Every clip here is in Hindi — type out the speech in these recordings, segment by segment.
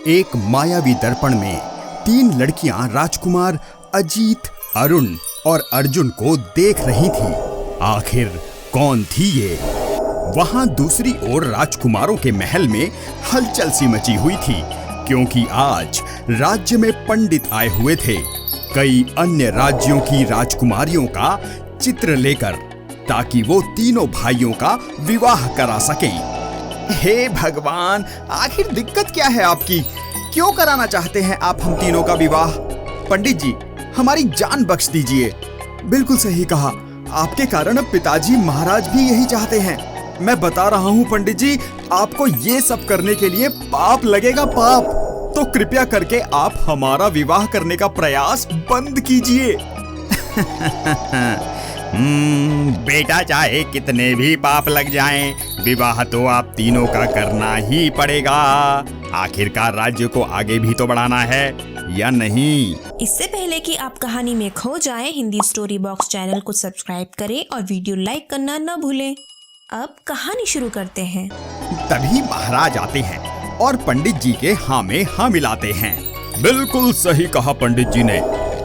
एक मायावी दर्पण में 3 लड़कियां राजकुमार अजीत, अरुण और अर्जुन को देख रही थी। आखिर कौन थी ये? वहां दूसरी ओर राजकुमारों के महल में हलचल सी मची हुई थी, क्योंकि आज राज्य में पंडित आए हुए थे कई अन्य राज्यों की राजकुमारियों का चित्र लेकर, ताकि वो तीनों भाइयों का विवाह करा सकें। हे भगवान, आखिर दिक्कत क्या है आपकी? क्यों कराना चाहते हैं आप हम तीनों का विवाह? पंडित जी, हमारी जान बख्श दीजिए। बिल्कुल सही कहा, आपके कारण अब पिताजी महाराज भी यही चाहते हैं। मैं बता रहा हूँ पंडित जी, आपको ये सब करने के लिए पाप लगेगा, पाप। तो कृपया करके आप हमारा विवाह करने का प्रयास बंद कीजिए। बेटा, चाहे कितने भी पाप लग जाएं, विवाह तो आप तीनों का करना ही पड़ेगा। आखिरकार राज्य को आगे भी तो बढ़ाना है, या नहीं? इससे पहले कि आप कहानी में खो जाएं, हिंदी स्टोरी बॉक्स चैनल को सब्सक्राइब करें और वीडियो लाइक करना न भूलें। अब कहानी शुरू करते हैं। तभी महाराज आते हैं और पंडित जी के हाँ में हाँ मिलाते हैं। बिल्कुल सही कहा पंडित जी ने,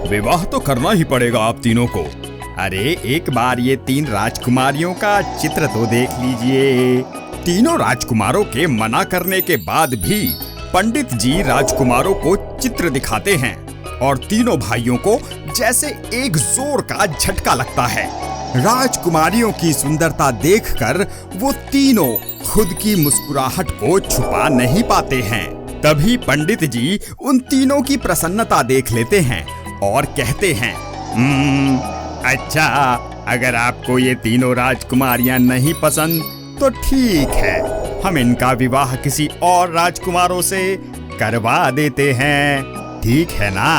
विवाह तो करना ही पड़ेगा आप तीनों को। अरे एक बार ये 3 राजकुमारियों का चित्र तो देख लीजिए। तीनों राजकुमारों के मना करने के बाद भी पंडित जी राजकुमारों को चित्र दिखाते हैं और तीनों भाइयों को जैसे एक जोर का झटका लगता है। राजकुमारियों की सुंदरता देखकर वो तीनों खुद की मुस्कुराहट को छुपा नहीं पाते हैं। तभी पंडित जी उन तीनों की प्रसन्नता देख लेते हैं और कहते हैं, अच्छा, अगर आपको ये तीनों राजकुमारियां नहीं पसंद तो ठीक है, हम इनका विवाह किसी और राजकुमारों से करवा देते हैं, ठीक है ना?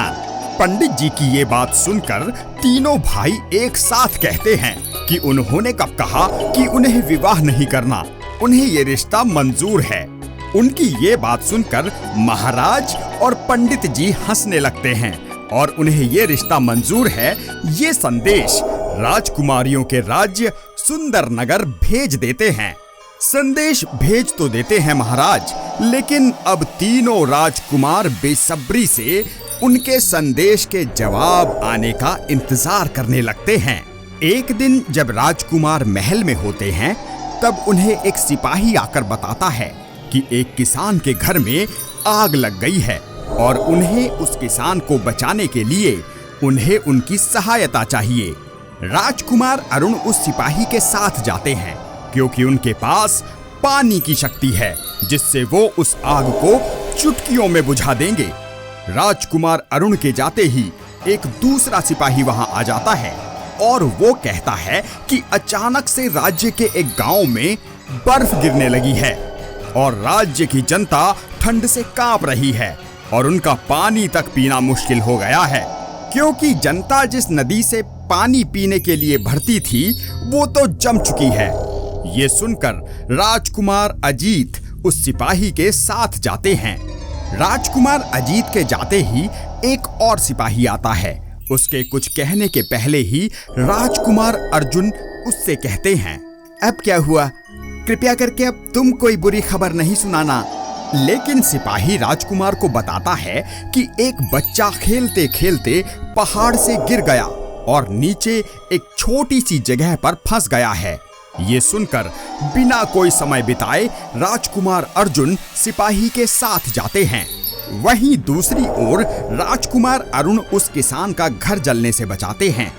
पंडित जी की ये बात सुनकर तीनों भाई एक साथ कहते हैं कि उन्होंने कब कहा कि उन्हें विवाह नहीं करना, उन्हें ये रिश्ता मंजूर है। उनकी ये बात सुनकर महाराज और पंडित जी हंसने लगते हैं और उन्हें ये रिश्ता मंजूर है ये संदेश राजकुमारियों के राज्य सुंदर नगर भेज देते हैं। संदेश भेज तो देते हैं महाराज, लेकिन अब तीनों राजकुमार बेसब्री से उनके संदेश के जवाब आने का इंतजार करने लगते हैं। एक दिन जब राजकुमार महल में होते हैं, तब उन्हें एक सिपाही आकर बताता है कि एक किसान के घर में आग लग गई है और उन्हें उस किसान को बचाने के लिए उन्हें उनकी सहायता चाहिए। राजकुमार अरुण उस सिपाही के साथ जाते हैं, क्योंकि उनके पास पानी की शक्ति है जिससे वो उस आग को चुटकियों में बुझा देंगे। राजकुमार अरुण के जाते ही एक दूसरा सिपाही वहां आ जाता है और वो कहता है कि अचानक से राज्य के एक गांव में बर्फ गिरने लगी है और राज्य की जनता ठंड से कांप रही है और उनका पानी तक पीना मुश्किल हो गया है, क्योंकि जनता जिस नदी से पानी पीने के लिए भरती थी वो तो जम चुकी है। ये सुनकर राजकुमार अजीत उस सिपाही के साथ जाते हैं। राजकुमार अजीत के जाते ही एक और सिपाही आता है। उसके कुछ कहने के पहले ही राजकुमार अर्जुन उससे कहते हैं, अब क्या हुआ? कृपया करके अब तुम कोई बुरी खबर नहीं सुनाना। लेकिन सिपाही राजकुमार को बताता है कि एक बच्चा खेलते खेलते पहाड़ से गिर गया और नीचे एक छोटी सी जगह पर फंस गया है। ये सुनकर बिना कोई समय बिताए राजकुमार अर्जुन सिपाही के साथ जाते हैं। वहीं दूसरी ओर राजकुमार अरुण उस किसान का घर जलने से बचाते हैं।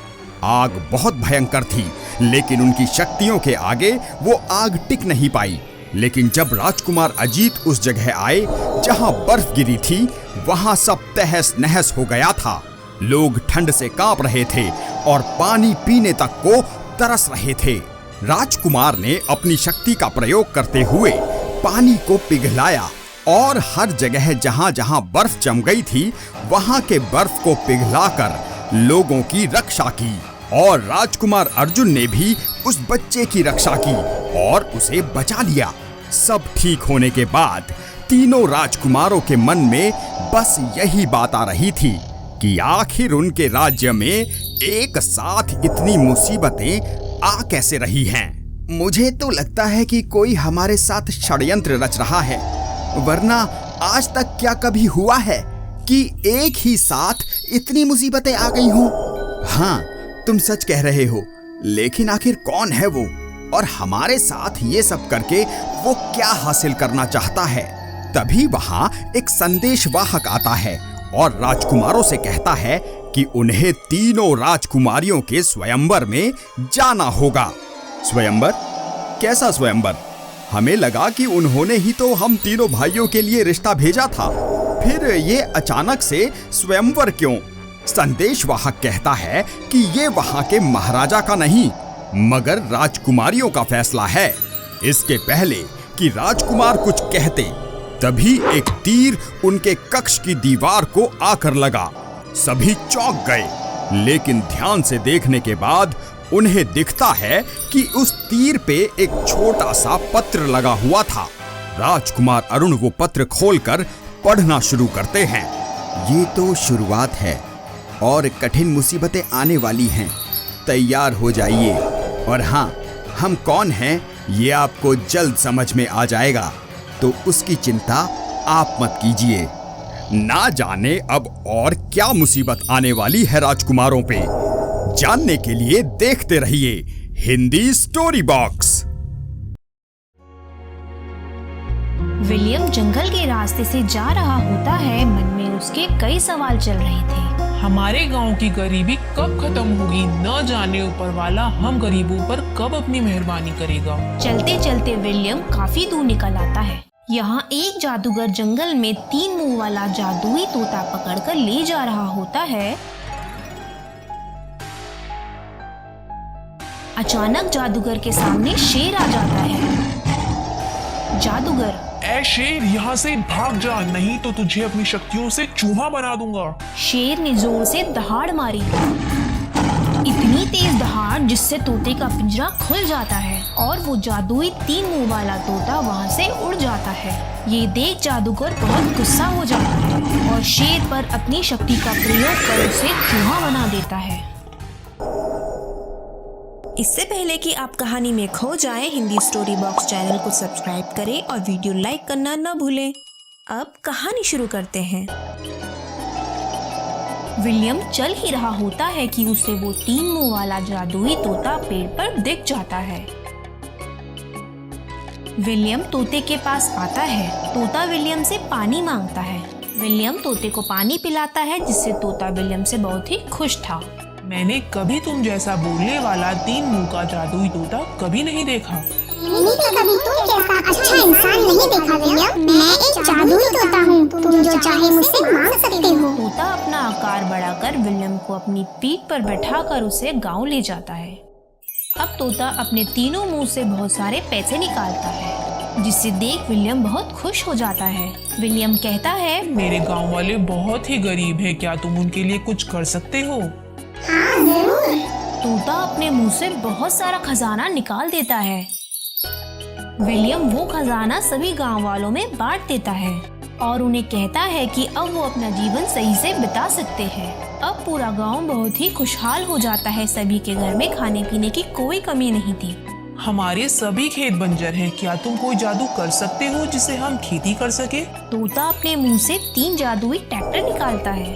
आग बहुत भयंकर थी, लेकिन उनकी शक्तियों के आगे वो आग टिक नहीं पाई। लेकिन जब राजकुमार अजीत उस जगह आए जहां बर्फ गिरी थी, वहां सब तहस नहस हो गया था। लोग ठंड से कांप रहे थे और पानी पीने तक को तरस रहे थे। राजकुमार ने अपनी शक्ति का प्रयोग करते हुए पानी को पिघलाया और हर जगह जहां जहां बर्फ जम गई थी वहां के बर्फ को पिघलाकर लोगों की रक्षा की। और राजकुमार अर्जुन ने भी उस बच्चे की रक्षा की और उसे बचा लिया। सब ठीक होने के बाद तीनों राजकुमारों के मन में बस यही बात आ रही थी कि आखिर उनके राज्य में एक साथ इतनी मुसीबतें आ कैसे रही हैं। मुझे तो लगता है कि कोई हमारे साथ षड्यंत्र रच रहा है, वरना आज तक क्या कभी हुआ है कि एक ही साथ इतनी मुसीबतें आ गई हों? हाँ, तुम सच कह रहे हो, लेकिन आखिर कौन है वो और हमारे साथ ये सब करके वो क्या हासिल करना चाहता है? तभी वहां एक संदेशवाहक आता है और राजकुमारों से कहता है कि उन्हें तीनों राजकुमारियों के स्वयंवर में जाना होगा। स्वयंवर? कैसा स्वयंवर? हमें लगा कि उन्होंने ही तो हम तीनों भाइयों के लिए रिश्ता भेजा था, फिर ये अचानक से स्वयंवर क्यों? संदेशवाहक कहता है कि ये वहां के महाराजा का नहीं मगर राजकुमारियों का फैसला है। इसके पहले कि राजकुमार कुछ कहते तभी एक तीर उनके कक्ष की दीवार को आकर लगा। सभी चौंक गए, लेकिन ध्यान से देखने के बाद उन्हें दिखता है कि उस तीर पे एक छोटा सा पत्र लगा हुआ था। राजकुमार अरुण वो पत्र खोलकर पढ़ना शुरू करते हैं। ये तो शुरुआत है और कठिन मुसीबतें आने वाली हैं, तैयार हो जाइए। और हाँ, हम कौन हैं ये आपको जल्द समझ में आ जाएगा, तो उसकी चिंता आप मत कीजिए। ना जाने अब और क्या मुसीबत आने वाली है राजकुमारों पे। जानने के लिए देखते रहिए हिंदी स्टोरी बॉक्स। विलियम जंगल के रास्ते से जा रहा होता है। मन में उसके कई सवाल चल रहे थे। हमारे गांव की गरीबी कब खत्म होगी, न जाने ऊपर वाला हम गरीबों पर कब अपनी मेहरबानी करेगा। चलते चलते विलियम काफी दूर निकल आता है। यहाँ एक जादूगर जंगल में 3 मुंह वाला जादुई तोता पकड़कर ले जा रहा होता है। अचानक जादूगर के सामने शेर आ जाता है। जादूगर, ऐ शेर, यहाँ से भाग जा, नहीं तो तुझे अपनी शक्तियों से चूहा बना दूंगा। शेर ने जोर से दहाड़ मारी, इतनी तेज दहाड़ जिससे तोते का पिंजरा खुल जाता है और वो जादुई 3 मुंह वाला तोता वहाँ से उड़ जाता है। ये देख जादूगर बहुत गुस्सा हो जाता है और शेर पर अपनी शक्ति का प्रयोग कर उसे चूहा बना देता है। इससे पहले कि आप कहानी में खो जाएं, हिंदी स्टोरी बॉक्स चैनल को सब्सक्राइब करें और वीडियो लाइक करना न भूलें। अब कहानी शुरू करते हैं। विलियम चल ही रहा होता है कि उसे वो 3 मुंह वाला जादुई तोता पेड़ पर दिख जाता है। विलियम तोते के पास आता है। तोता विलियम से पानी मांगता है। विलियम तोते को पानी पिलाता है, जिससे तोता विलियम से बहुत ही खुश था। मैंने कभी तुम जैसा बोलने वाला 3 मुंह का जादुई तोता कभी नहीं देखा। मैंने कभी तुम जैसा अच्छा इंसान नहीं देखा विलियम। मैं एक जादुई तोता हूँ, तुम जो चाहे मुझसे मांग सकते हो। तोता अपना आकार बढ़ाकर विलियम को अपनी पीठ पर बैठाकर उसे गांव ले जाता है। अब तोता अपने तीनों मुंह से बहुत सारे पैसे निकालता है, जिसे देख विलियम बहुत खुश हो जाता है। विलियम कहता है, मेरे गांव वाले बहुत ही गरीब हैं, क्या तुम उनके लिए कुछ कर सकते हो? हाँ जरूर। तोता अपने मुंह से बहुत सारा खजाना निकाल देता है। विलियम वो खजाना सभी गांव वालों में बांट देता है और उन्हें कहता है कि अब वो अपना जीवन सही से बिता सकते हैं। अब पूरा गांव बहुत ही खुशहाल हो जाता है। सभी के घर में खाने पीने की कोई कमी नहीं थी। हमारे सभी खेत बंजर हैं, क्या तुम कोई जादू कर सकते हो जिससे हम खेती कर सके? तोता अपने मुंह से 3 जादुई ट्रैक्टर निकालता है।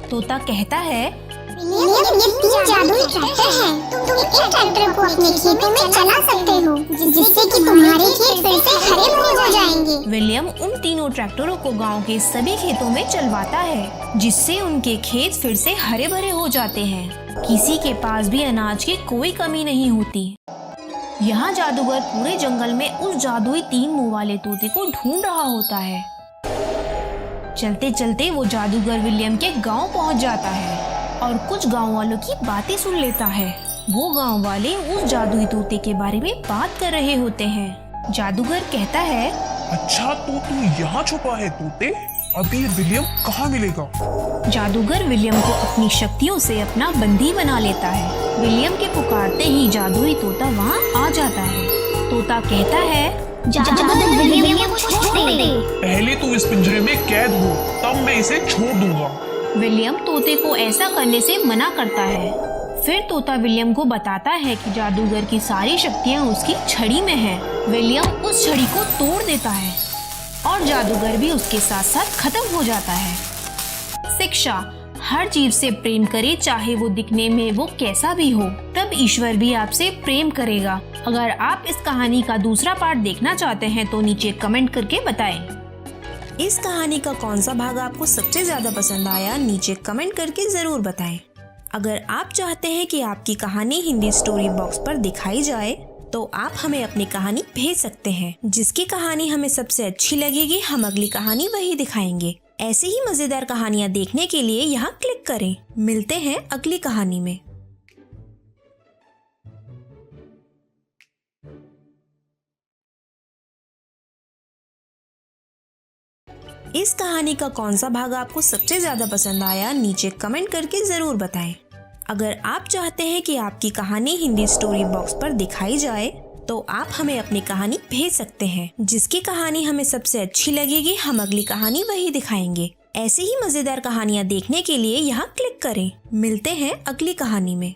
तोता कहता है, विलियम, ये 3 जादुई ट्रैक्टर हैं। तुम एक ट्रैक्टर को अपने खेतों में चला सकते हो, जिससे कि तुम्हारे खेत फिर से हरे भरे हो जाएंगे। विलियम उन तीनों ट्रैक्टरों को गांव के सभी खेतों में चलवाता है, जिससे उनके खेत फिर से हरे भरे हो जाते हैं। किसी के पास भी अनाज की कोई कमी नहीं होती। यहाँ जादूगर पूरे जंगल में उस जादुई 3 मुंह वाले तोते को ढूंढ रहा होता है। चलते चलते वो जादूगर विलियम के गांव पहुंच जाता है और कुछ गांव वालों की बातें सुन लेता है। वो गांव वाले उस जादुई तोते के बारे में बात कर रहे होते हैं। जादूगर कहता है, अच्छा तो तू यहाँ छुपा है तोते, अभी विलियम कहाँ मिलेगा? जादूगर विलियम को अपनी शक्तियों से अपना बंदी बना लेता है। विलियम के पुकारते ही जादुई तोता वहाँ आ जाता है। तोता कहता है, जादूगर विलियम को छोड़ दे। पहले तू इस पिंजरे में कैद हो, तब मैं इसे छोड़ दूंगा। विलियम तोते को ऐसा करने से मना करता है। फिर तोता विलियम को बताता है कि जादूगर की सारी शक्तियाँ उसकी छड़ी में हैं। विलियम उस छड़ी को तोड़ देता है और जादूगर भी उसके साथ साथ खत्म हो जाता है। शिक्षा, हर जीव से प्रेम करे, चाहे वो दिखने में वो कैसा भी हो, तब ईश्वर भी आपसे प्रेम करेगा। अगर आप इस कहानी का दूसरा पार्ट देखना चाहते हैं तो नीचे कमेंट करके बताएं। इस कहानी का कौन सा भाग आपको सबसे ज्यादा पसंद आया, नीचे कमेंट करके जरूर बताएं। अगर आप चाहते हैं कि आपकी कहानी हिंदी स्टोरी बॉक्स पर दिखाई जाए तो आप हमें अपनी कहानी भेज सकते हैं। जिसकी कहानी हमें सबसे अच्छी लगेगी हम अगली कहानी वही दिखाएंगे। ऐसे ही मजेदार कहानियाँ देखने के लिए यहाँ क्लिक करें। मिलते हैं अगली कहानी में। इस कहानी का कौन सा भाग आपको सबसे ज्यादा पसंद आया, नीचे कमेंट करके जरूर बताएं। अगर आप चाहते हैं कि आपकी कहानी हिंदी स्टोरी बॉक्स पर दिखाई जाए तो आप हमें अपनी कहानी भेज सकते हैं। जिसकी कहानी हमें सबसे अच्छी लगेगी हम अगली कहानी वही दिखाएंगे। ऐसे ही मजेदार कहानियाँ देखने के लिए यहाँ क्लिक करें। मिलते हैं अगली कहानी में।